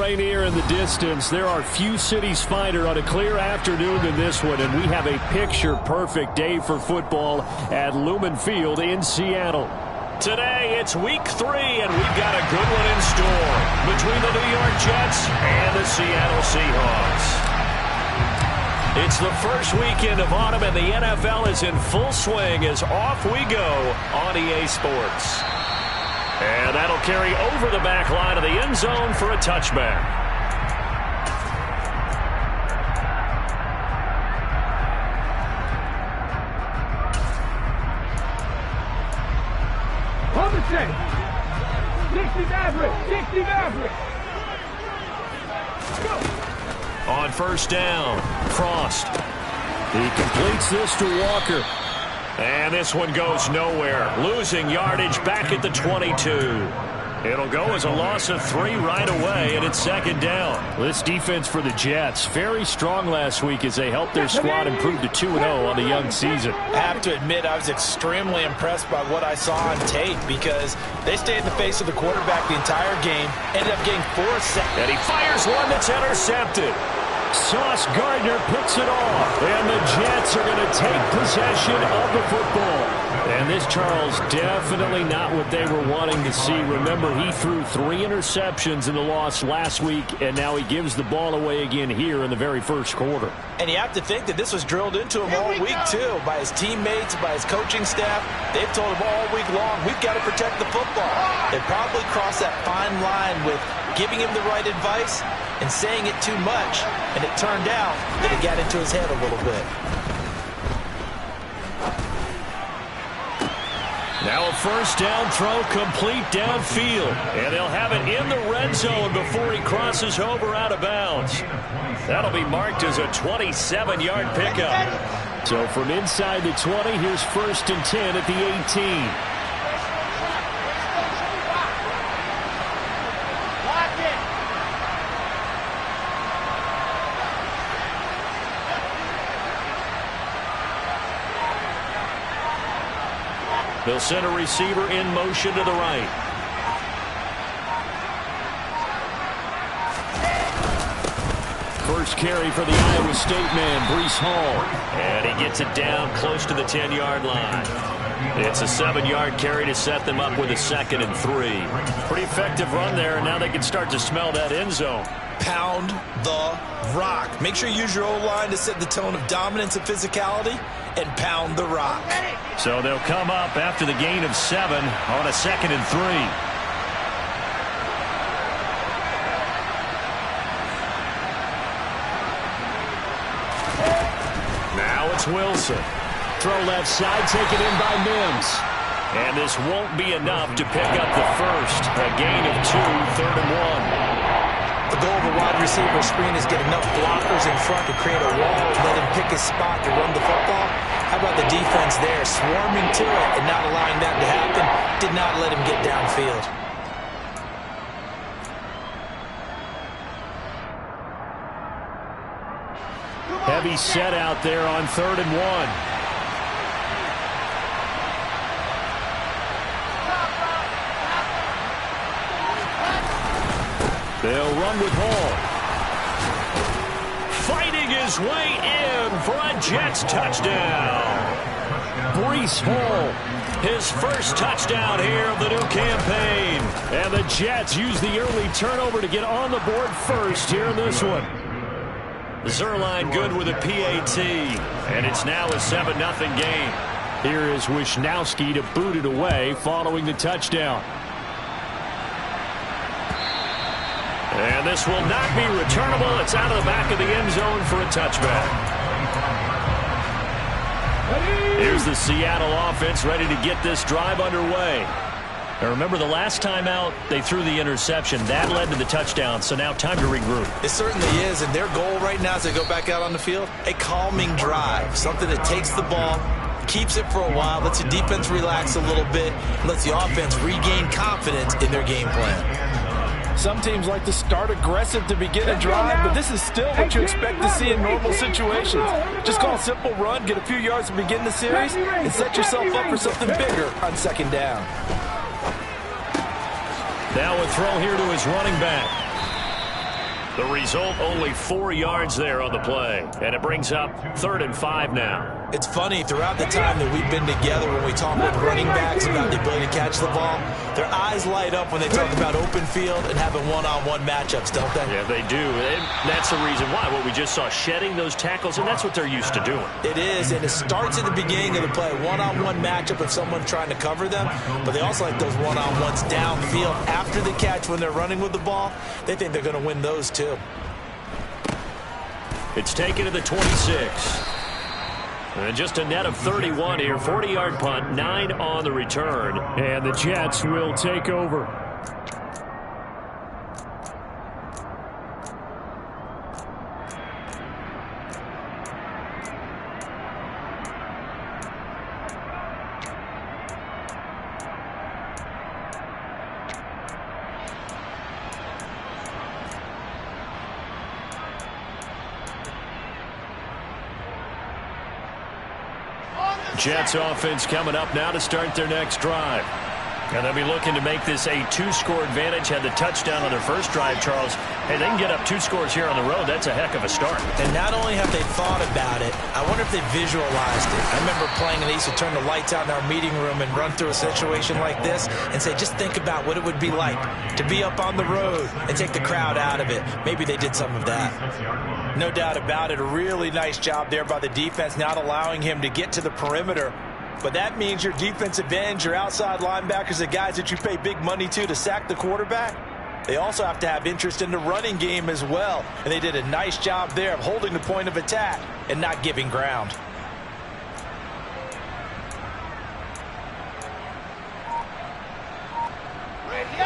Rainier in the distance. There are few cities finer on a clear afternoon than this one, and we have a picture-perfect day for football at Lumen Field in Seattle. Today, it's week 3, and we've got a good one in store between the New York Jets and the Seattle Seahawks. It's the first weekend of autumn, and the NFL is in full swing as off we go on EA Sports. And that'll carry over the back line of the end zone for a touchback. On first down, Frost. He completes this to Walker. And this one goes nowhere. Losing yardage back at the 22. It'll go as a loss of 3 right away, and it's second down. This defense for the Jets, very strong last week as they helped their squad improve to 2-0 on the young season. I have to admit, I was extremely impressed by what I saw on tape because they stayed in the face of the quarterback the entire game, ended up getting 4 sacks. And he fires one that's intercepted. Sauce Gardner picks it off, and the Jets are going to take possession of the football. And this, Charles, definitely not what they were wanting to see. Remember, he threw 3 interceptions in the loss last week, and now he gives the ball away again here in the very first quarter. And you have to think that this was drilled into him all week, too, by his teammates, by his coaching staff. They've told him all week long, we've got to protect the football. They probably crossed that fine line with giving him the right advice and saying it too much, and it turned out that it got into his head a little bit. Now a first down throw complete downfield, and they'll have it in the red zone before he crosses over out of bounds. That'll be marked as a 27-yard pickup. So from inside the 20, here's first and 10 at the 18. They'll send a receiver in motion to the right. First carry for the Iowa State man, Breece Hall. And he gets it down close to the 10-yard line. It's a 7-yard carry to set them up with a 2nd and 3. Pretty effective run there, and now they can start to smell that end zone. Pound the rock. Make sure you use your O-line to set the tone of dominance and physicality, and pound the rock. So they'll come up after the gain of 7 on a 2nd and 3. Now it's Wilson. Throw left side, taken in by Mims. And this won't be enough to pick up the first. A gain of 2, 3rd and 1. The goal of a wide receiver screen is get enough blockers in front to create a wall and let him pick his spot to run the football. How about the defense there, swarming to it and not allowing that to happen? Did not let him get downfield. Heavy set out there on 3rd and 1. They'll run with Hall. Fighting his way in for a Jets touchdown. Breece Hall, his first touchdown here of the new campaign. And the Jets use the early turnover to get on the board first here in this one. Zerline good with a PAT. And it's now a 7-0 game. Here is Wisnowski to boot it away following the touchdown. And this will not be returnable. It's out of the back of the end zone for a touchback. Here's the Seattle offense ready to get this drive underway. Now remember, the last time out, they threw the interception. That led to the touchdown, so now time to regroup. It certainly is, and their goal right now as they go back out on the field, a calming drive, something that takes the ball, keeps it for a while, lets the defense relax a little bit, and lets the offense regain confidence in their game plan. Some teams like to start aggressive to begin a drive, but this is still what you expect to see in normal situations. Just call a simple run, get a few yards to begin the series, and set yourself up for something bigger on 2nd down. Now a throw here to his running back. The result, only 4 yards there on the play. And it brings up 3rd and 5 now. It's funny, throughout the time that we've been together, when we talk with running backs about the ability to catch the ball, their eyes light up when they talk about open field and having one-on-one matchups, don't they? Yeah, they do. And that's the reason why. What we just saw, shedding those tackles, and that's what they're used to doing. It is, and it starts at the beginning of the play. One-on-one matchup of someone trying to cover them, but they also like those one-on-ones downfield after the catch when they're running with the ball. They think they're going to win those too. It's taken to the 26. And just a net of 31 here. 40-yard punt, 9 on the return. And the Jets will take over. Jets offense coming up now to start their next drive. And they'll be looking to make this a 2-score advantage. Had the touchdown on their first drive, Charles. Hey, they can get up 2 scores here on the road. That's a heck of a start. And not only have they thought about it, I wonder if they visualized it. I remember playing, and they used to turn the lights out in our meeting room and run through a situation like this and say, just think about what it would be like to be up on the road and take the crowd out of it. Maybe they did some of that. No doubt about it. A really nice job there by the defense, not allowing him to get to the perimeter. But that means your defensive ends, your outside linebackers, the guys that you pay big money to sack the quarterback, they also have to have interest in the running game as well. And they did a nice job there of holding the point of attack and not giving ground.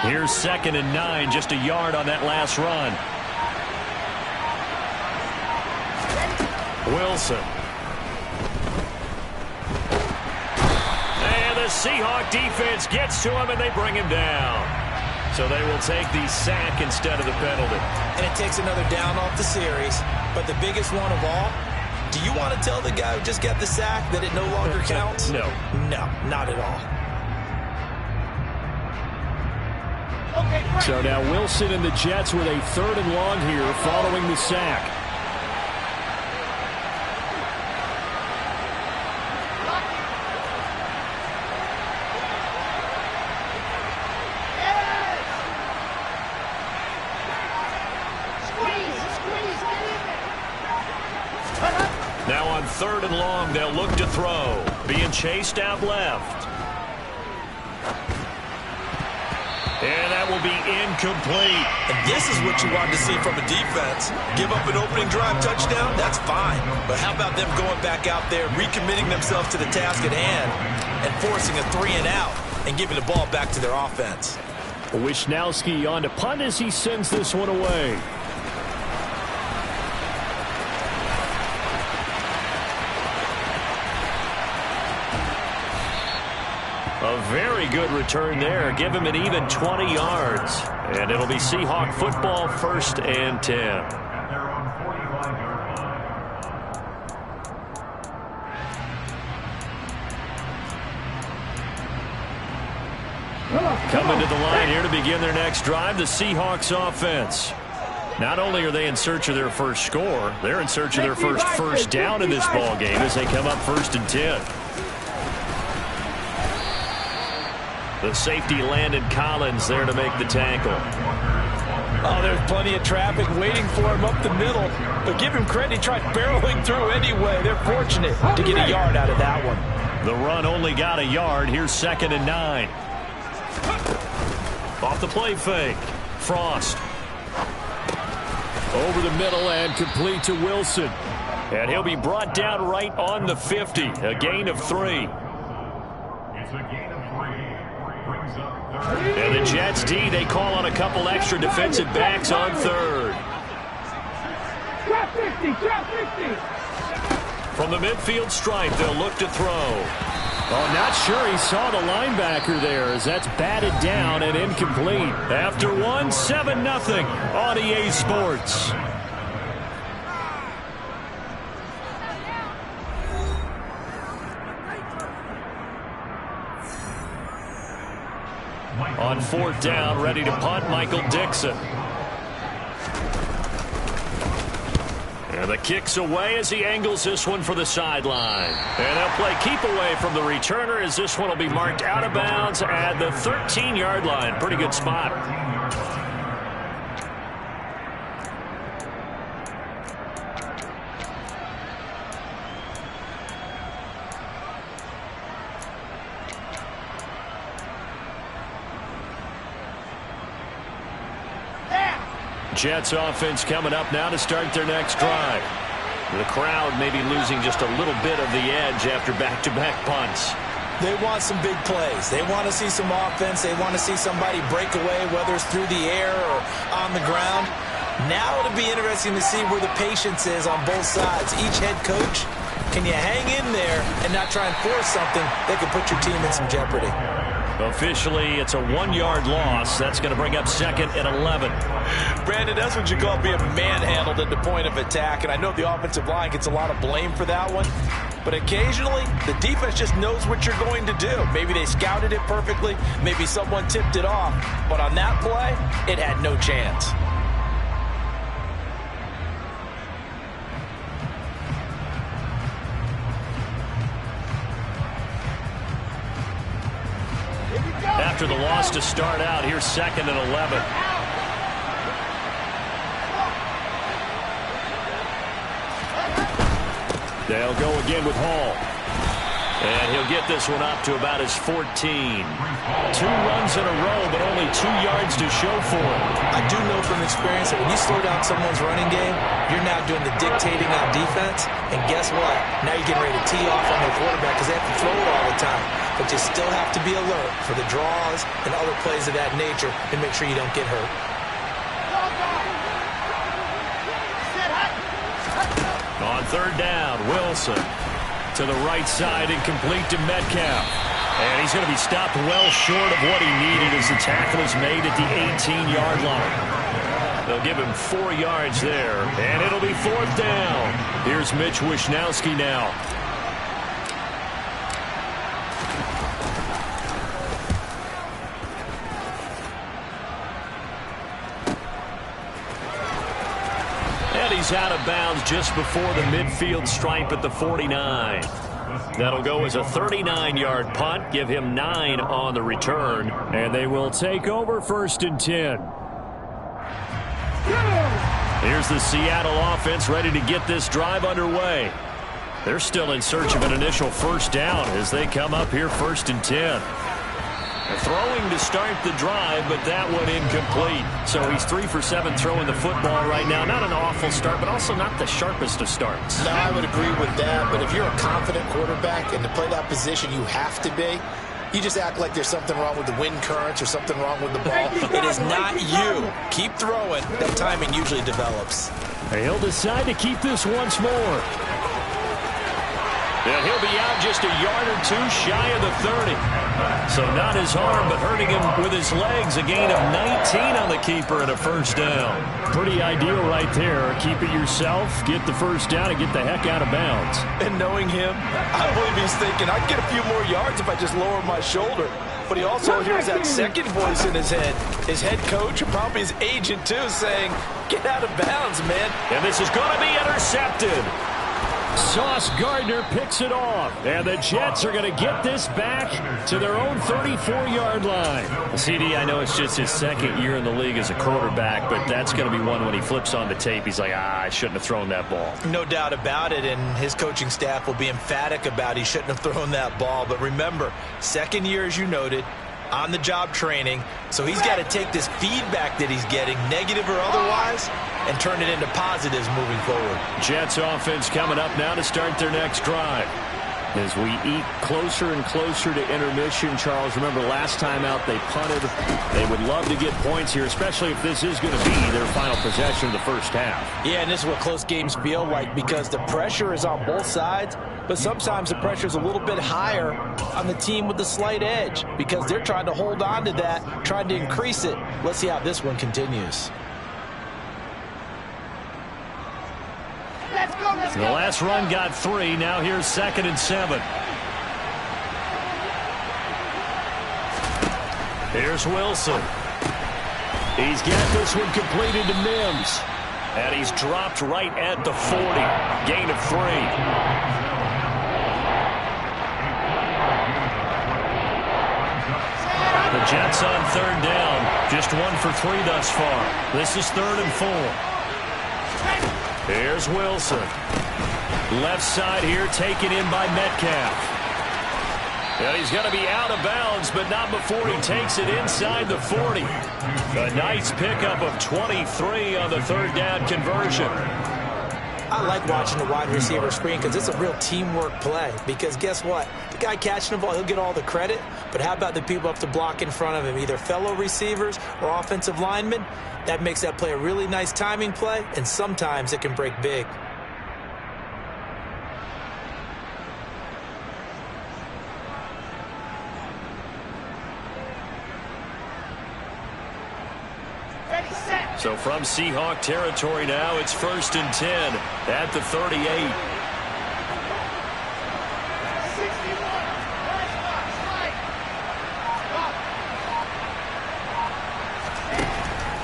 Here's 2nd and 9, just a yard on that last run. Wilson. And the Seahawk defense gets to him, and they bring him down. So they will take the sack instead of the penalty. And it takes another down off the series. But the biggest one of all, do you want to tell the guy who just got the sack that it no longer counts? No. No, not at all. So now Wilson and the Jets with a 3rd and long here following the sack. Now on 3rd and long, they'll look to throw. Being chased out left. And that will be incomplete. And this is what you want to see from a defense. Give up an opening drive touchdown, that's fine. But how about them going back out there, recommitting themselves to the task at hand, and forcing a 3-and-out and giving the ball back to their offense. Wisnowski on to punt as he sends this one away. A very good return there. Give him an even 20 yards. And it'll be Seahawk football, 1st and 10. Coming to the line here to begin their next drive, the Seahawks offense. Not only are they in search of their first score, they're in search of their first down in this ball game as they come up 1st and 10. The safety Landon Collins there to make the tackle. Oh, there's plenty of traffic waiting for him up the middle. But give him credit, he tried barreling through anyway. They're fortunate to get a yard out of that one. The run only got a yard. Here's 2nd and 9. Off the play fake. Frost. Over the middle and complete to Wilson. And he'll be brought down right on the 50. A gain of 3. It's a gain of 3. Brings up 3rd. And the Jets D, they call on a couple extra defensive backs on 3rd. Drop 50, drop 50. From the midfield stripe, they'll look to throw. Oh, not sure he saw the linebacker there as that's batted down and incomplete. After 7-0 on EA Sports. On 4th down, ready to punt, Michael Dixon. And the kick's away as he angles this one for the sideline. And they'll play keep away from the returner as this one will be marked out of bounds at the 13-yard line. Pretty good spot. Jets offense coming up now to start their next drive. The crowd maybe losing just a little bit of the edge after back-to-back punts. They want some big plays. They want to see some offense. They want to see somebody break away, whether it's through the air or on the ground. Now it'll be interesting to see where the patience is on both sides. Each head coach, can you hang in there and not try and force something that could put your team in some jeopardy? Officially, it's a 1-yard loss. That's going to bring up 2nd and 11. Brandon, that's what you call being manhandled at the point of attack. And I know the offensive line gets a lot of blame for that one. But occasionally, the defense just knows what you're going to do. Maybe they scouted it perfectly. Maybe someone tipped it off. But on that play, it had no chance. After the loss to start out, here's 2nd and 11. They'll go again with Hall. And he'll get this one up to about his 14. 2 runs in a row, but only 2 yards to show for it. I do know from experience that when you slow down someone's running game, you're now doing the dictating on defense. And guess what? Now you're getting ready to tee off on their quarterback because they have to throw it all the time. But you still have to be alert for the draws and other plays of that nature and make sure you don't get hurt. On 3rd down, Wilson to the right side and complete to Metcalf. And he's going to be stopped well short of what he needed as the tackle is made at the 18-yard line. They'll give him 4 yards there, and it'll be 4th down. Here's Mitch Wishnowsky now. He's out of bounds just before the midfield stripe at the 49. That'll go as a 39-yard punt, give him 9 on the return, and they will take over 1st and 10. Here's the Seattle offense ready to get this drive underway. They're still in search of an initial 1st down as they come up here 1st and 10. Throwing to start the drive, but that one incomplete. So he's 3 for 7 throwing the football right now. Not an awful start, but also not the sharpest of starts. No, I would agree with that. But if you're a confident quarterback and to play that position you have to be, you just act like there's something wrong with the wind currents or something wrong with the ball. It is not you. Keep throwing. That timing usually develops. He'll decide to keep this once more. And he'll be out just a yard or 2 shy of the 30. So not his arm, but hurting him with his legs. A gain of 19 on the keeper and a 1st down. Pretty ideal right there. Keep it yourself, get the 1st down, and get the heck out of bounds. And knowing him, I believe he's thinking, I'd get a few more yards if I just lower my shoulder. But he also hears that second voice in his head. His head coach, or probably his agent too, saying, get out of bounds, man. And this is going to be intercepted. Sauce Gardner picks it off, and the Jets are going to get this back to their own 34-yard line. CD, I know it's just his 2nd year in the league as a quarterback, but that's going to be one when he flips on the tape. He's like, I shouldn't have thrown that ball. No doubt about it, and his coaching staff will be emphatic about he shouldn't have thrown that ball. But remember, 2nd year, as you noted, on-the-job training, so he's got to take this feedback that he's getting, negative or otherwise, and turn it into positives moving forward. Jets offense coming up now to start their next drive. As we eat closer and closer to intermission, Charles, remember last time out they punted. They would love to get points here, especially if this is going to be their final possession of the 1st half. Yeah, and this is what close games feel like because the pressure is on both sides, but sometimes the pressure is a little bit higher on the team with the slight edge because they're trying to hold on to that, trying to increase it. Let's see how this one continues. The last run got 3. Now here's 2nd and 7. Here's Wilson. He's got this one completed to Mims. And he's dropped right at the 40. Gain of 3. The Jets on 3rd down. Just 1 for 3 thus far. This is 3rd and 4. Here's Wilson. Left side here taken in by Metcalf. And he's going to be out of bounds, but not before he takes it inside the 40. A nice pickup of 23 on the 3rd down conversion. I like watching the wide receiver screen because it's a real teamwork play. Because guess what? The guy catching the ball, he'll get all the credit. But how about the people up to block in front of him, either fellow receivers or offensive linemen? That makes that play a really nice timing play, and sometimes it can break big. So from Seahawk territory now, it's 1st and 10 at the 38.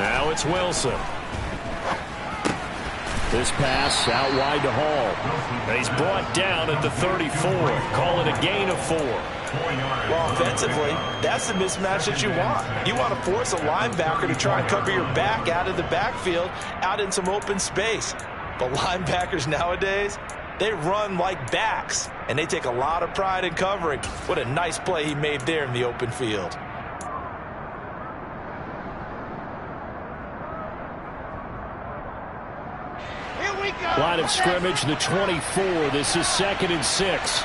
Now it's Wilson. This pass out wide to Hall. And he's brought down at the 34. Call it a gain of 4. Well, offensively, that's the mismatch that you want. You want to force a linebacker to try and cover your back out of the backfield, out in some open space. But linebackers nowadays, they run like backs, and they take a lot of pride in covering. What a nice play he made there in the open field. Line of scrimmage, the 24. This is 2nd and 6.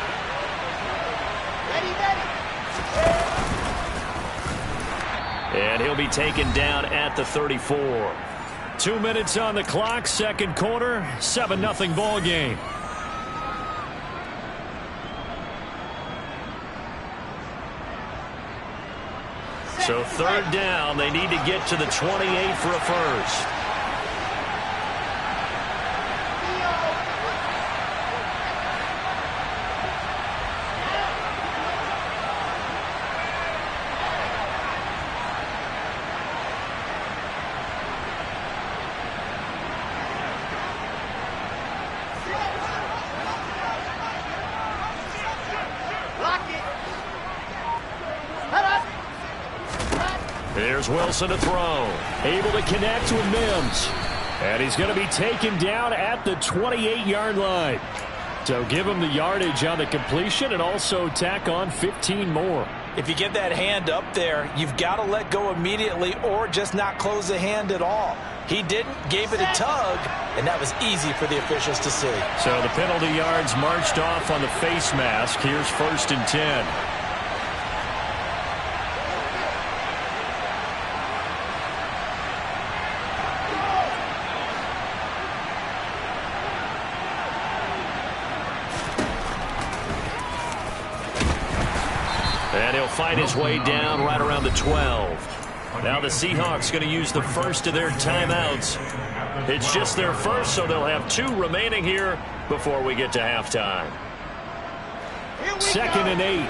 And he'll be taken down at the 34. 2 minutes on the clock, 2nd quarter, 7-0 ball game. So 3rd down, they need to get to the 28 for a first. Here's Wilson to throw. Able to connect with Mims. And he's going to be taken down at the 28-yard line. So give him the yardage on the completion and also tack on 15 more. If you get that hand up there, you've got to let go immediately or just not close the hand at all. He didn't, gave it a tug, and that was easy for the officials to see. So the penalty yards marched off on the face mask. Here's 1st and 10. And he'll fight his way down right around the 12. Now the Seahawks going to use the first of their timeouts. It's just their first, so they'll have 2 remaining here before we get to halftime. 2nd and 8.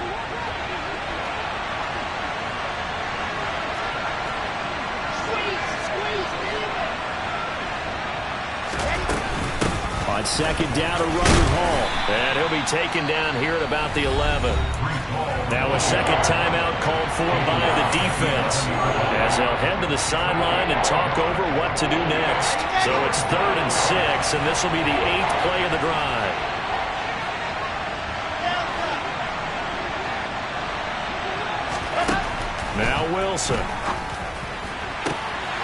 On 2nd down, a run with Hall. And he'll be taken down here at about the 11. Now a 2nd timeout called for by the defense as they'll head to the sideline and talk over what to do next. So it's 3rd and 6, and this will be the 8th play of the drive. Now Wilson.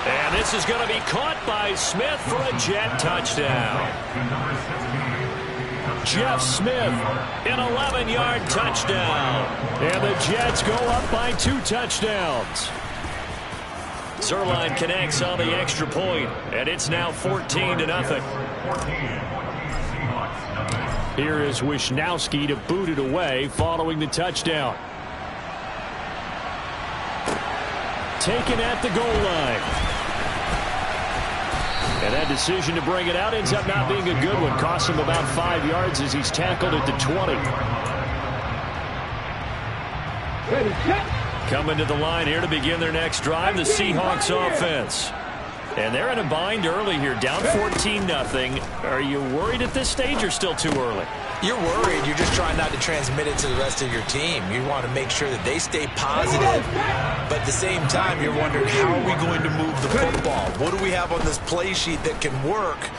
And this is going to be caught by Smith for a Jet touchdown. Jeff Smith, an 11-yard touchdown. And the Jets go up by 2 touchdowns. Zuerlein connects on the extra point, and it's now 14-0. Here is Wisnowski to boot it away following the touchdown. Taken at the goal line. And that decision to bring it out ends up not being a good one. Cost him about 5 yards as he's tackled at the 20. Coming to the line here to begin their next drive, the Seahawks offense. And they're in a bind early here, down 14-0. Are you worried at this stage or still too early? You're worried. You're just trying not to transmit it to the rest of your team. You want to make sure that they stay positive. But at the same time, you're wondering, how are we going to move the football? What do we have on this play sheet that can work?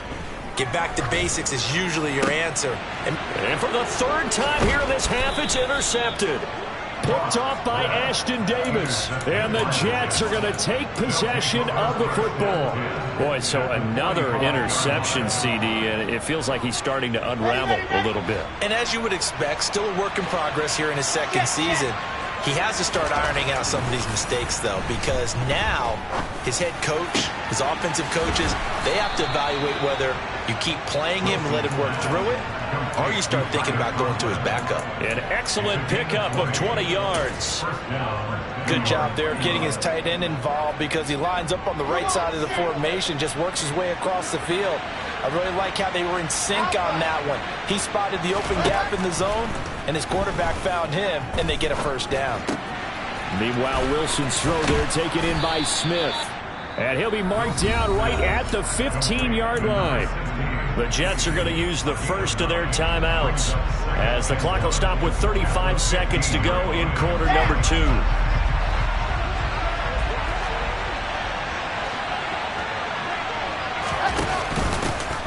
Get back to basics is usually your answer. And for the third time here in this half, it's intercepted. Picked off by Ashton Davis. And the Jets are going to take possession of the football. Boy, so another interception, CD, and it feels like he's starting to unravel a little bit. And as you would expect, still a work in progress here in his second season. He has to start ironing out some of these mistakes, though, because now his head coach, his offensive coaches, they have to evaluate whether you keep playing him and let him work through it, or you start thinking about going to his backup. An excellent pickup of 20 yards. Good job there getting his tight end involved because he lines up on the right side of the formation, just works his way across the field. I really like how they were in sync on that one. He spotted the open gap in the zone, and his quarterback found him, and they get a first down. Meanwhile, Wilson's throw there taken in by Smith. And he'll be marked down right at the 15-yard line. The Jets are going to use the first of their timeouts as the clock will stop with 35 seconds to go in quarter number 2.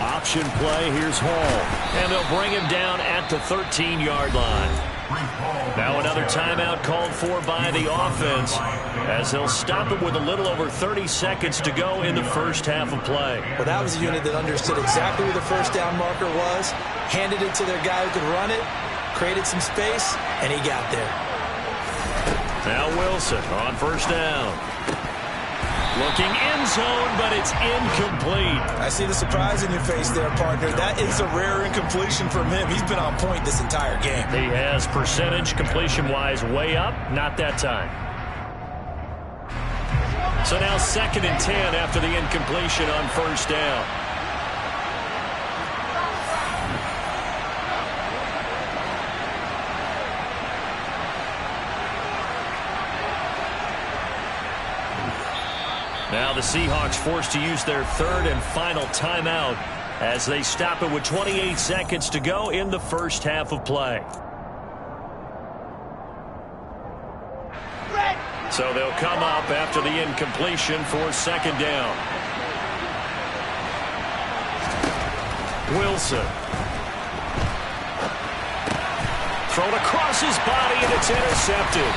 Option play, here's Hall. And they'll bring him down at the 13-yard line. Now another timeout called for by the offense as they'll stop it with a little over 30 seconds to go in the first half of play. Well, that was a unit that understood exactly where the first down marker was, handed it to their guy who could run it, created some space, and he got there. Now Wilson on first down. Looking end zone, but it's incomplete. I see the surprise in your face there, partner. That is a rare incompletion from him. He's been on point this entire game. He has percentage completion-wise way up, not that time. So now 2nd and 10 after the incompletion on first down. Now the Seahawks forced to use their third and final timeout as they stop it with 28 seconds to go in the first half of play. So they'll come up after the incompletion for 2nd down. Wilson. Thrown across his body, and it's intercepted.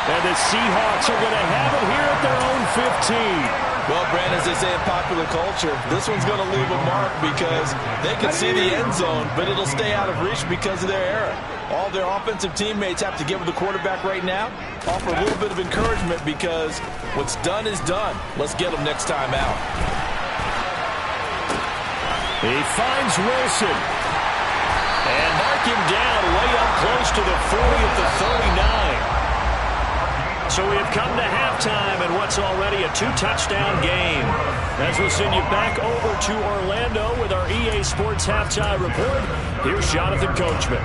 And the Seahawks are going to have it here at their own 15. Well, Brandon, as they say in popular culture, this one's going to leave a mark because they can see the end zone, but it'll stay out of reach because of their error. All their offensive teammates have to give the quarterback right now, offer a little bit of encouragement because what's done is done. Let's get them next time out. He finds Wilson. And mark him down way up close to the 40 at the 39. So we have come to halftime in what's already a 2-touchdown game. As we'll send you back over to Orlando with our EA Sports Halftime Report, here's Jonathan Coachman.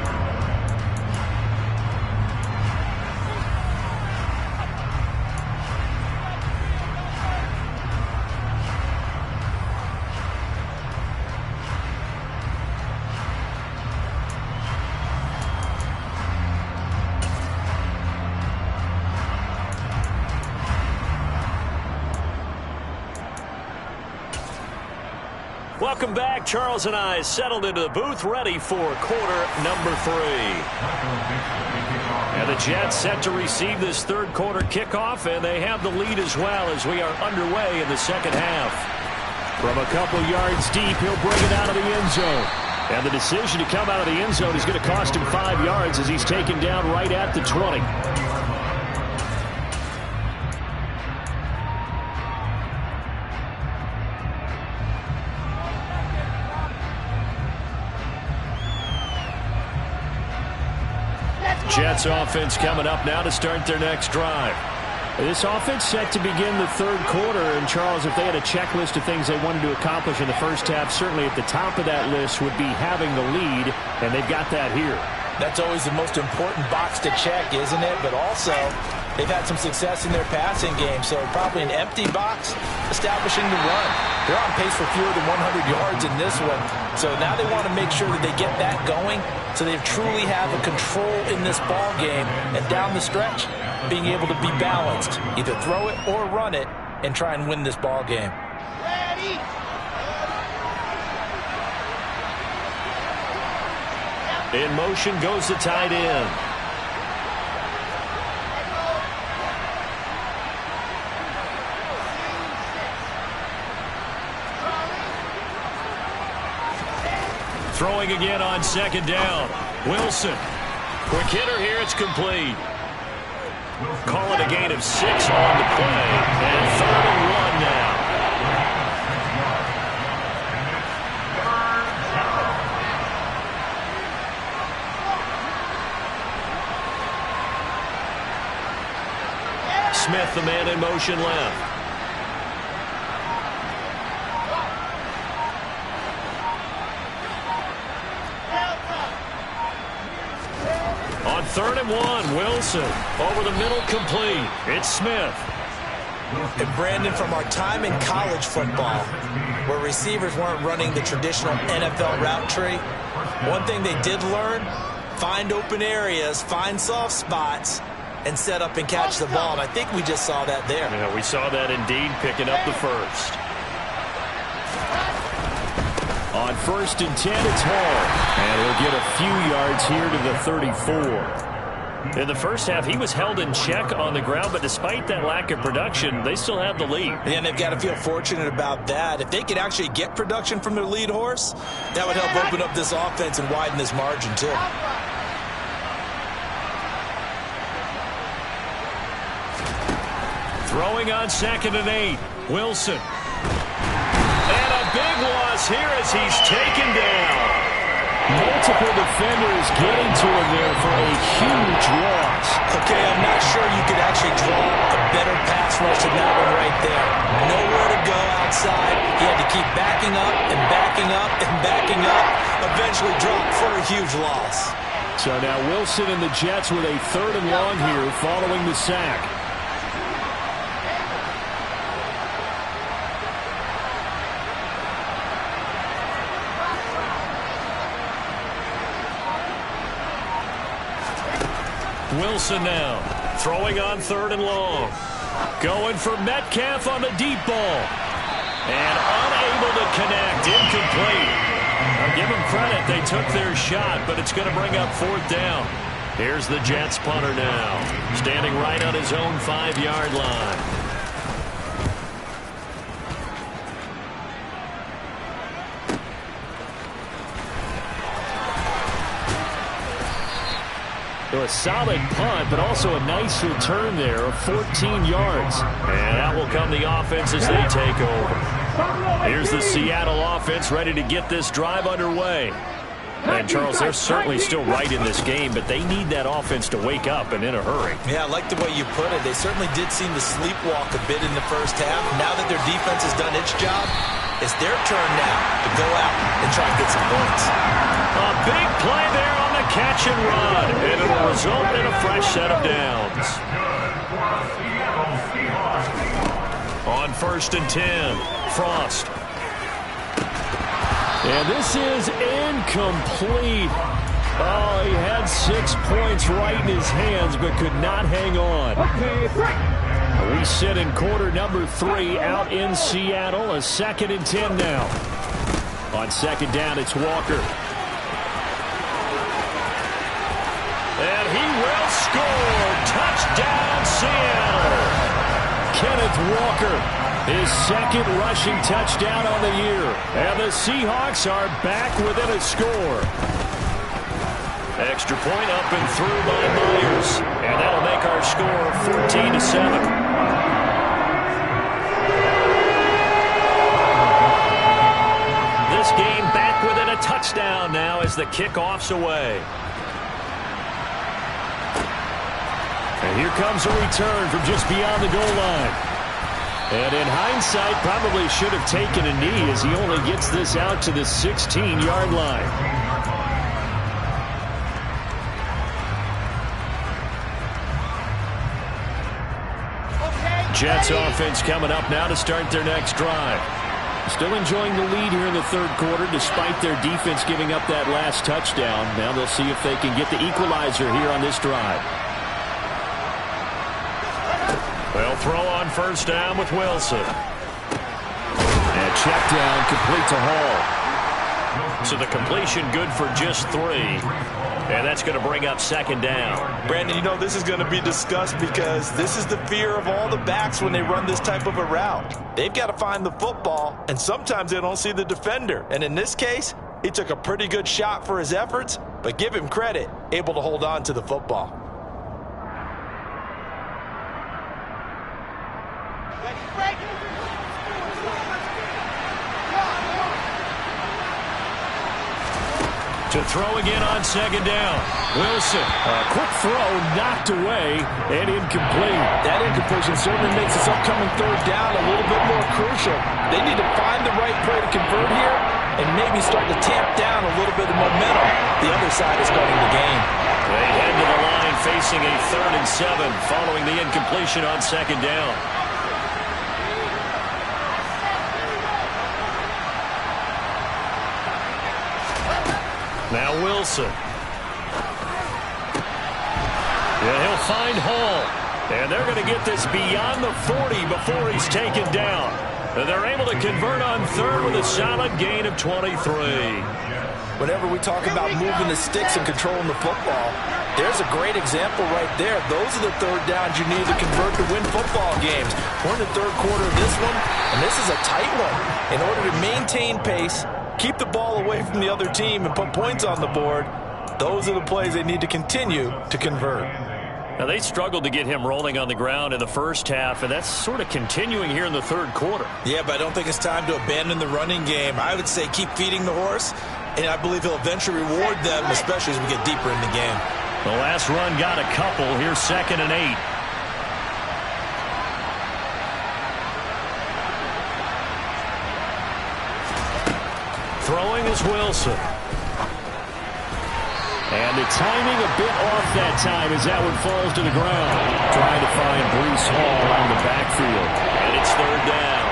Welcome back. Charles and I settled into the booth, ready for quarter number 3. And the Jets set to receive this third quarter kickoff, and they have the lead as well as we are underway in the second half. From a couple yards deep, he'll bring it out of the end zone. And the decision to come out of the end zone is going to cost him 5 yards as he's taken down right at the 20. Jets offense coming up now to start their next drive. This offense set to begin the third quarter, and Charles, if they had a checklist of things they wanted to accomplish in the first half, certainly at the top of that list would be having the lead, and they've got that here. That's always the most important box to check, isn't it? But also, They've had some success in their passing game, so probably an empty box, establishing the run. They're on pace for fewer than 100 yards in this one, so now they want to make sure that they get that going so they truly have a control in this ball game, and down the stretch, being able to be balanced, either throw it or run it, and try and win this ball game. In motion goes the tight end. Throwing again on second down. Wilson. Quick hitter here. It's complete. Call it a gain of 6 on the play. And 3rd and 1 now. Smith, the man in motion left. On 3rd and 1, Wilson over the middle, complete. It's Smith. And Brandon, from our time in college football, where receivers weren't running the traditional NFL route tree, one thing they did learn, find open areas, find soft spots, and set up and catch the ball. And I think we just saw that there. Yeah, we saw that indeed, picking up the first. On 1st and 10, it's Hall. And he'll get a few yards here to the 34. In the first half, he was held in check on the ground, but despite that lack of production, they still have the lead. And they've got to feel fortunate about that. If they could actually get production from their lead horse, that would help open up this offense and widen this margin, too. Throwing on 2nd and 8, Wilson. And a big loss here as he's taken down. Multiple defenders getting to him there for a huge loss. Okay, I'm not sure you could actually draw a better pass rush than that one right there. Nowhere to go outside. He had to keep backing up and backing up and backing up. Eventually dropped for a huge loss. So now Wilson and the Jets with a 3rd and long here following the sack. Wilson now throwing on 3rd and long. Going for Metcalf on the deep ball. And unable to connect. Incomplete. I'll give them credit. They took their shot, but it's going to bring up 4th down. Here's the Jets punter now. Standing right on his own 5-yard line. A solid punt, but also a nice return there of 14 yards. And out will come the offense as they take over. Here's the Seattle offense ready to get this drive underway. And, Charles, they're certainly still right in this game, but they need that offense to wake up and in a hurry. Yeah, I like the way you put it. They certainly did seem to sleepwalk a bit in the first half. Now that their defense has done its job, it's their turn now to go out and try and get some points. A big play there on the catch and run, and it'll result in a fresh set of downs. On 1st and 10, Frost. And this is incomplete. Oh, he had 6 points right in his hands, but could not hang on. We sit in quarter number 3 out in Seattle. A 2nd and 10 now. On 2nd down, it's Walker. And he will score. Touchdown, Seattle. Kenneth Walker, his 2nd rushing touchdown on the year. And the Seahawks are back within a score. Extra point up and through by Myers. And that'll make our score 14-7. This game back within a touchdown now as the kickoff's away. And here comes a return from just beyond the goal line. And in hindsight, probably should have taken a knee as he only gets this out to the 16-yard line. Jets offense coming up now to start their next drive. Still enjoying the lead here in the third quarter despite their defense giving up that last touchdown. Now they'll see if they can get the equalizer here on this drive. They'll throw on first down with Wilson. And check down complete to Hall. So the completion good for just 3. And that's going to bring up second down. Brandon, you know this is going to be discussed because this is the fear of all the backs when they run this type of a route. They've got to find the football, and sometimes they don't see the defender. And in this case, he took a pretty good shot for his efforts, but give him credit, able to hold on to the football. To throw again on second down. Wilson, a quick throw, knocked away, and incomplete. That incompletion certainly makes this upcoming third down a little bit more crucial. They need to find the right play to convert here and maybe start to tamp down a little bit of momentum. The other side is starting to gain. They head to the line facing a 3rd and 7 following the incompletion on second down. Now Wilson. Yeah, he'll find Hall. And they're going to get this beyond the 40 before he's taken down. And they're able to convert on 3rd with a solid gain of 23. Whenever we talk about moving the sticks and controlling the football, there's a great example right there. Those are the third downs you need to convert to win football games. We're in the third quarter of this one, and this is a tight one. In order to maintain pace, keep the ball away from the other team and put points on the board, those are the plays they need to continue to convert. Now, they struggled to get him rolling on the ground in the first half, and that's sort of continuing here in the third quarter. Yeah, but I don't think it's time to abandon the running game. I would say keep feeding the horse, and I believe he'll eventually reward them, especially as we get deeper in the game. The last run got a couple. Here's 2nd and 8. Throwing is Wilson. And the timing a bit off that time as that one falls to the ground. Trying to find Breece Hall in the backfield. And it's 3rd down.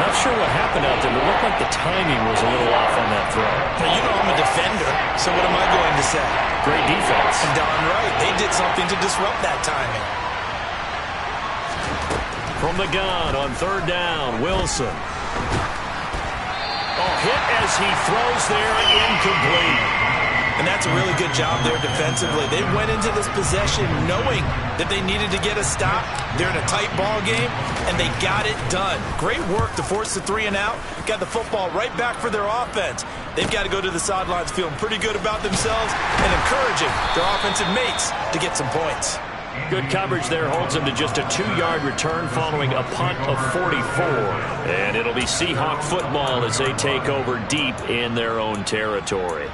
Not sure what happened out there, but it looked like the timing was a little off on that throw. Now, you know I'm a defender, so what am I going to say? Great defense. And darn right, they did something to disrupt that timing. From the gun on 3rd down, Wilson. Hit as he throws there, incomplete. And that's a really good job there defensively. They went into this possession knowing that they needed to get a stop. They're in a tight ball game, and they got it done. Great work to force the 3 and out. Got the football right back for their offense. They've got to go to the sidelines feeling pretty good about themselves and encouraging their offensive mates to get some points. Good coverage there holds them to just a 2-yard return following a punt of 44. And it'll be Seahawk football as they take over deep in their own territory.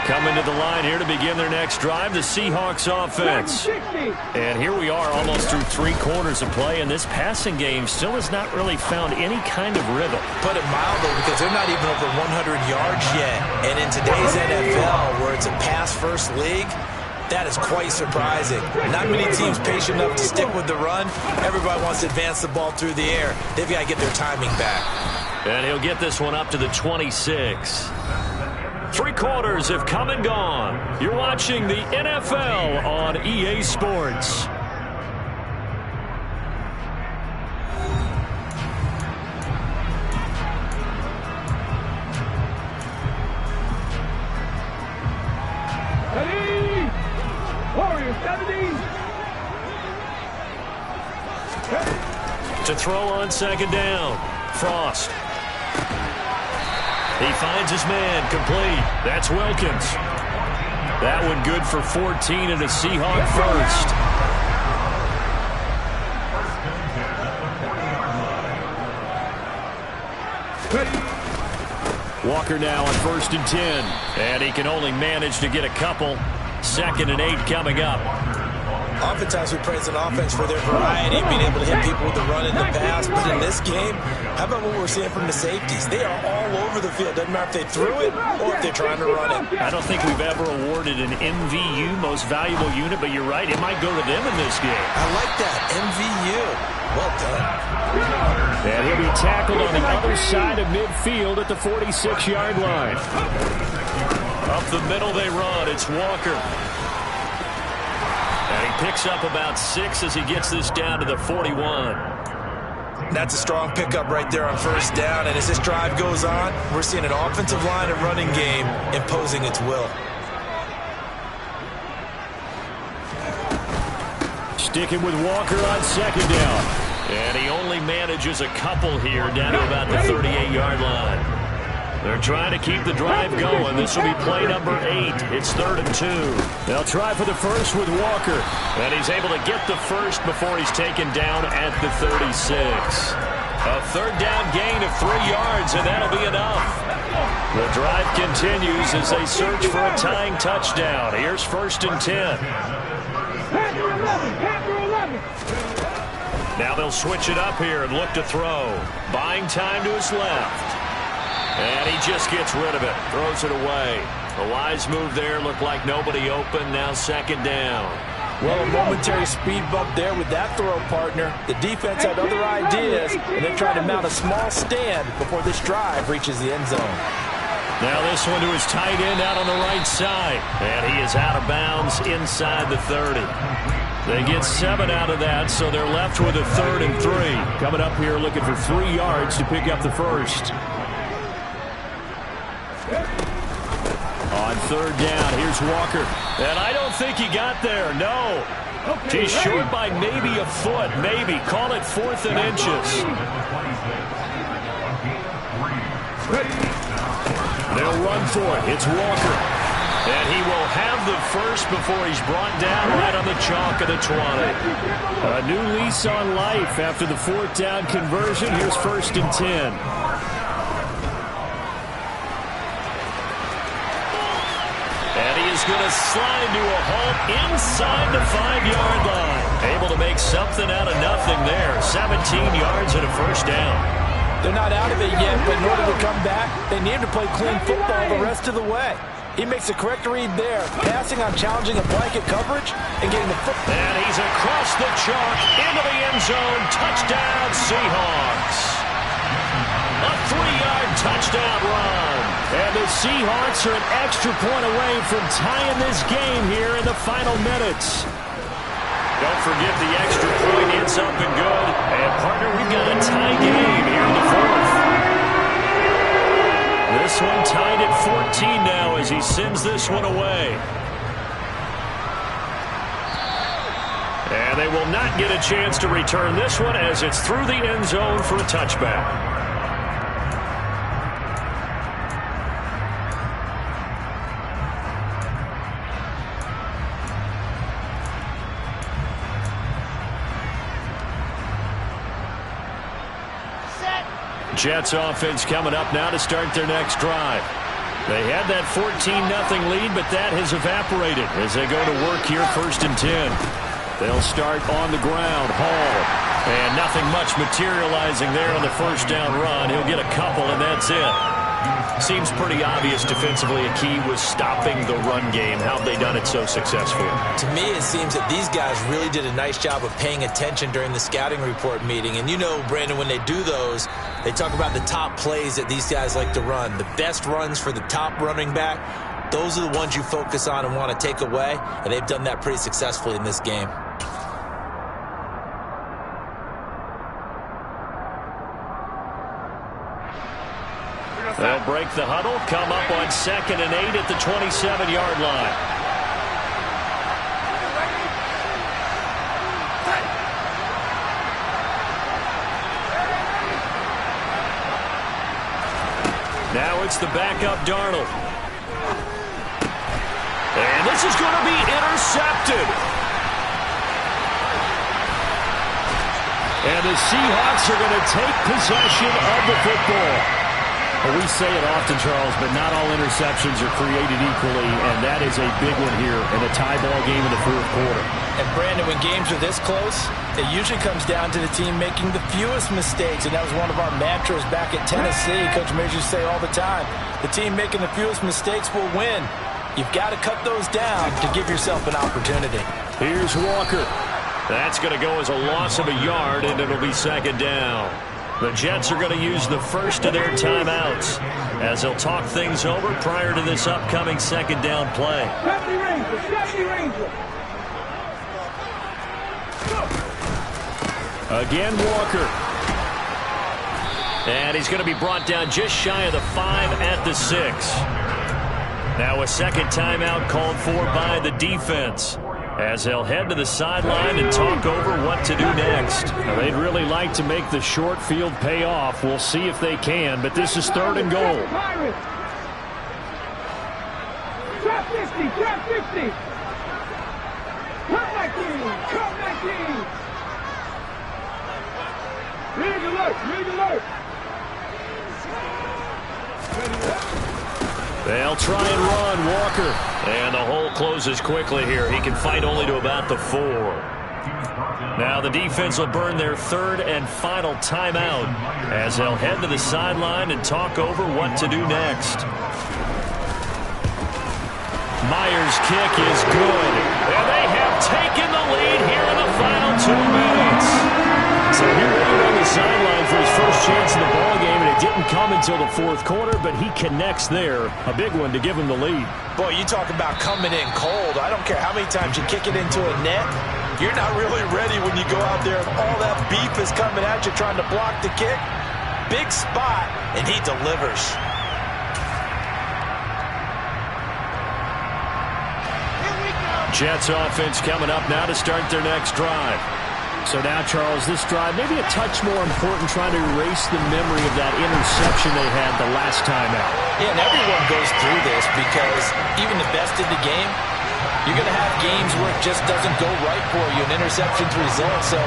Coming to the line here to begin their next drive, the Seahawks offense. And here we are almost through 3 quarters of play, and this passing game still has not really found any kind of rhythm. Put it mildly, because they're not even over 100 yards yet. And in today's NFL, where it's a pass-first league, that is quite surprising. Not many teams patient enough to stick with the run. Everybody wants to advance the ball through the air. They've got to get their timing back. And he'll get this one up to the 26. 3 quarters have come and gone. You're watching the NFL on EA Sports. Ready? Warriors 70. To throw on 2nd down, Frost. He finds his man, complete. That's Wilkins. That one good for 14 and a Seahawk first. Walker now on 1st and 10. And he can only manage to get a couple. 2nd and 8 coming up. Oftentimes we praise an offense for their variety, being able to hit people with the run in the pass. But in this game, how about what we're seeing from the safeties? They are all over the field. Doesn't matter if they threw it or if they're trying to run it. I don't think we've ever awarded an MVU, most valuable unit, but you're right. It might go to them in this game. I like that. MVU. Well done. And he'll be tackled on the other side of midfield at the 46-yard line. Up the middle they run. It's Walker. And he picks up about 6 as he gets this down to the 41. That's a strong pickup right there on first down. And as this drive goes on, we're seeing an offensive line and running game imposing its will. Sticking with Walker on second down. And he only manages a couple here down to about the 38-yard line. They're trying to keep the drive going. This will be play number 8. It's 3rd and 2. They'll try for the first with Walker. And he's able to get the first before he's taken down at the 36. A third down gain of 3 yards, and that'll be enough. The drive continues as they search for a tying touchdown. Here's 1st and 10. Now they'll switch it up here and look to throw. Buying time to his left. And he just gets rid of it. Throws it away. A wise move there. Looked like nobody open. Now 2nd down. Well, a momentary speed bump there with that throw, partner. The defense had other ideas, and they're trying to mount a small stand before this drive reaches the end zone. Now this one to his tight end out on the right side. And he is out of bounds inside the 30. They get 7 out of that, so they're left with a 3rd and 3. Coming up here looking for 3 yards to pick up the first. On 3rd down, here's Walker. And I don't think he got there, no. He's short by maybe a foot, maybe. Call it 4th and inches. They'll run for it. It's Walker. And he will have the first before he's brought down right on the chalk of the 20. A new lease on life after the 4th down conversion. Here's 1st and 10. Going to slide to a halt inside the 5-yard line. Able to make something out of nothing there. 17 yards and a first down. They're not out of it yet, but in order to come back, they need to play clean football the rest of the way. He makes a correct read there, passing on challenging a blanket coverage and getting the football. And he's across the chalk into the end zone. Touchdown, Seahawks. A 3-yard touchdown run. And the Seahawks are an extra point away from tying this game here in the final minutes. Don't forget the extra point. It's up and good. And, partner, we've got a tie game here in the 4th. This one tied at 14 now as he sends this one away. And they will not get a chance to return this one as it's through the end zone for a touchback. Jets offense coming up now to start their next drive. They had that 14-0 lead, but that has evaporated as they go to work here 1st and 10. They'll start on the ground. Hall. And nothing much materializing there on the first down run. He'll get a couple, and that's it. Seems pretty obvious defensively a key was stopping the run game. How have they done it so successfully? To me, it seems that these guys really did a nice job of paying attention during the scouting report meeting. And you know, Brandon, when they do those, they talk about the top plays that these guys like to run. The best runs for the top running back, those are the ones you focus on and want to take away. And they've done that pretty successfully in this game. They'll break the huddle, come up on 2nd and 8 at the 27-yard line. Now it's the backup Darnold. And this is going to be intercepted. And the Seahawks are going to take possession of the football. Well, we say it often, Charles, but not all interceptions are created equally, and that is a big one here in a tie ball game in the fourth quarter. And, Brandon, when games are this close, it usually comes down to the team making the fewest mistakes, and that was one of our mantras back at Tennessee. Coach Majors used to say all the time, the team making the fewest mistakes will win. You've got to cut those down to give yourself an opportunity. Here's Walker. That's going to go as a loss of a yard, and it'll be second down. The Jets are going to use the first of their timeouts as they'll talk things over prior to this upcoming second down play. Again, Walker. And he's going to be brought down just shy of the 5 at the 6. Now a second timeout called for by the defense, as they'll head to the sideline and talk over what to do next. Now, they'd really like to make the short field pay off. We'll see if they can, but this is third and goal. Trap 50, trap 50. Come back in, come back in. Rig alert, rig alert. They'll try and run, Walker. And the hole closes quickly here. He can fight only to about the 4. Now the defense will burn their third and final timeout as they'll head to the sideline and talk over what to do next. Myers' kick is good. And they have taken the lead here in the final 2 minutes. So he waited on the sideline for his first chance in the ballgame, and it didn't come until the fourth quarter, but he connects there. A big one to give him the lead. Boy, you talk about coming in cold. I don't care how many times you kick it into a net. You're not really ready when you go out there and all that beef is coming at you trying to block the kick. Big spot, and he delivers. Jets offense coming up now to start their next drive. So now, Charles, this drive maybe a touch more important, trying to erase the memory of that interception they had the last time out. Yeah, and everyone goes through this because even the best in the game, you're going to have games where it just doesn't go right for you, and interceptions result. So,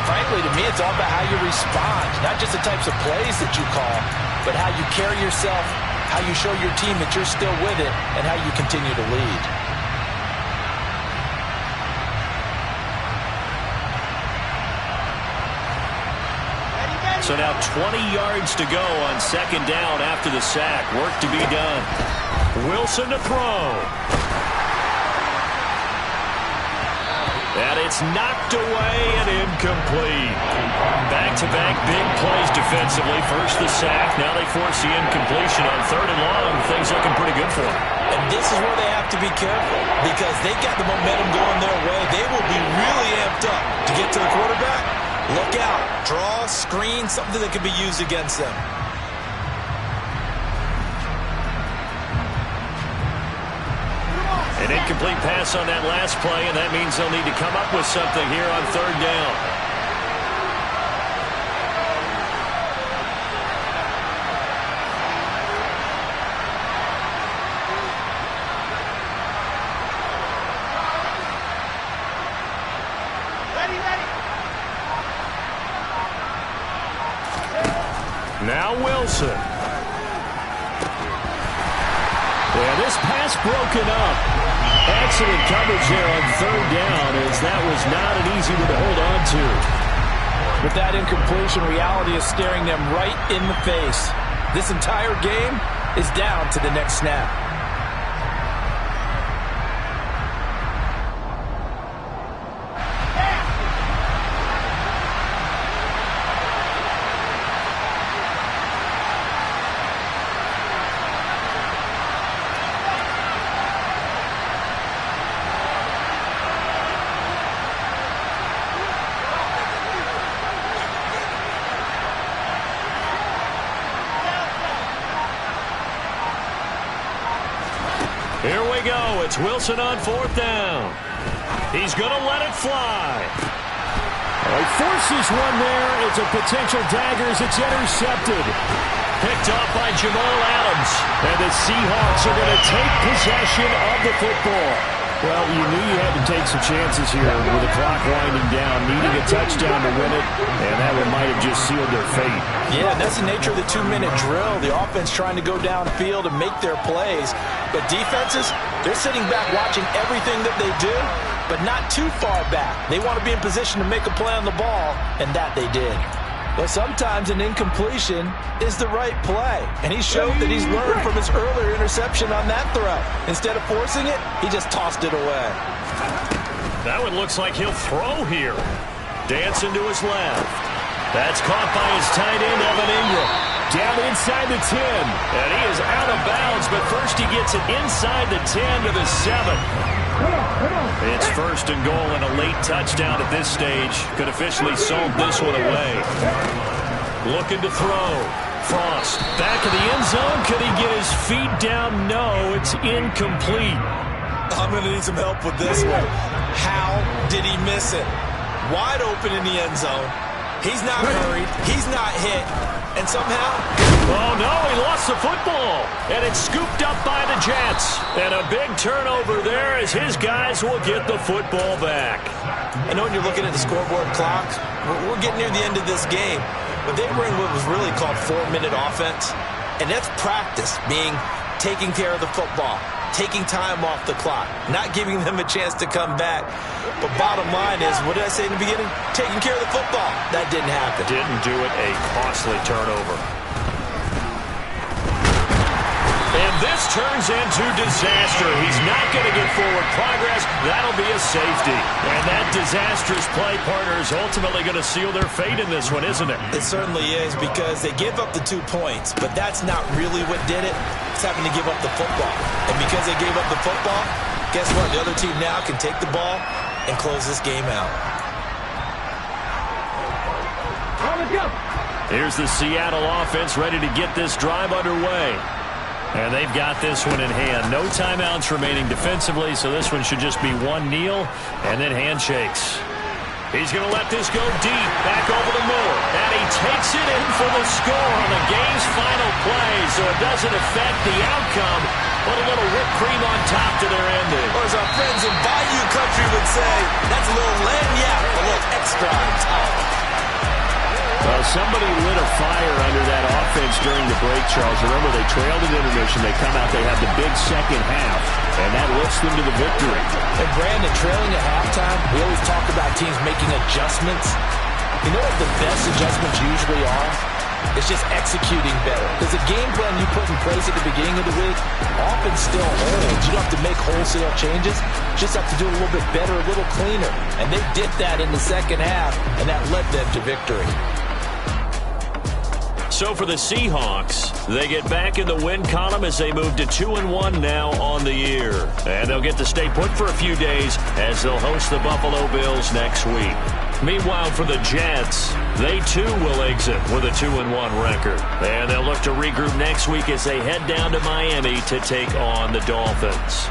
frankly, to me, it's all about how you respond, not just the types of plays that you call, but how you carry yourself, how you show your team that you're still with it, and how you continue to lead. So now 20 yards to go on second down after the sack. Work to be done. Wilson to throw. And it's knocked away and incomplete. Back-to-back big plays defensively. First the sack. Now they force the incompletion on third and long. Things looking pretty good for them. And this is where they have to be careful because they got the momentum going their way. They will be really amped up to get to the quarterback. Look out. Draw, screen, something that can be used against them. An incomplete pass on that last play, and that means they'll need to come up with something here on third down. Now Wilson. Yeah, this pass broken up. Excellent coverage there on third down, as that was not an easy one to hold on to. With that incompletion, reality is staring them right in the face. This entire game is down to the next snap. Here we go. It's Wilson on fourth down. He's going to let it fly. He forces one there. It's a potential dagger as it's intercepted. Picked picked off by Jamal Adams. And the Seahawks are going to take possession of the football. Well, you knew you had to take some chances here with the clock winding down, needing a touchdown to win it, and that one might have just sealed their fate. Yeah, and that's the nature of the 2-minute drill. The offense trying to go downfield and make their plays. But defenses, they're sitting back watching everything that they do, but not too far back. They want to be in position to make a play on the ball, and that they did. But sometimes an incompletion is the right play. And he showed that he's learned from his earlier interception on that throw. Instead of forcing it, he just tossed it away. That one looks like he'll throw here. Dancing to his left. That's caught by his tight end, Evan Ingram. Down inside the 10. And he is out of bounds, but first he gets it inside the 10 to the 7. It's first and goal and a late touchdown at this stage. Could officially sold this one away. Looking to throw. Frost back in the end zone. Could he get his feet down? No, it's incomplete. I'm going to need some help with this one. How did he miss it? Wide open in the end zone. He's not hurried. He's not hit. And somehow... Oh, no, he lost the football. And it's scooped up by the Jets. And a big turnover there as his guys will get the football back. I know when you're looking at the scoreboard clock, we're getting near the end of this game. But they were in what was really called 4-minute offense. And that's practice, being taking care of the football, taking time off the clock, not giving them a chance to come back. But bottom line is, what did I say in the beginning? Taking care of the football. That didn't happen. Didn't do it. A costly turnover. And this turns into disaster. He's not going to get forward progress. That'll be a safety. And that disastrous play, partner, is ultimately going to seal their fate in this one, isn't it? It certainly is, because they give up the 2 points, but that's not really what did it. It's having to give up the football. And because they gave up the football, guess what? The other team now can take the ball and close this game out. Here's the Seattle offense ready to get this drive underway. And they've got this one in hand. No timeouts remaining defensively, so this one should just be one kneel and then handshakes. He's going to let this go deep, back over to Moore. And he takes it in for the score on the game's final play, so it doesn't affect the outcome, but a little whipped cream on top to their ending. Or as our friends in Bayou Country would say, that's a little lagniappe, a little extra on top. Well, somebody lit a fire under that offense during the break, Charles. Remember, they trailed at intermission. They come out, they have the big second half, and that lifts them to the victory. And Brandon, trailing at halftime, we always talk about teams making adjustments. You know what the best adjustments usually are? It's just executing better. Because the game plan you put in place at the beginning of the week often still holds. You don't have to make wholesale changes. You just have to do it a little bit better, a little cleaner. And they did that in the second half, and that led them to victory. So for the Seahawks, they get back in the win column as they move to 2-1 now on the year. And they'll get to stay put for a few days as they'll host the Buffalo Bills next week. Meanwhile, for the Jets, they too will exit with a 2-1 record. And they'll look to regroup next week as they head down to Miami to take on the Dolphins.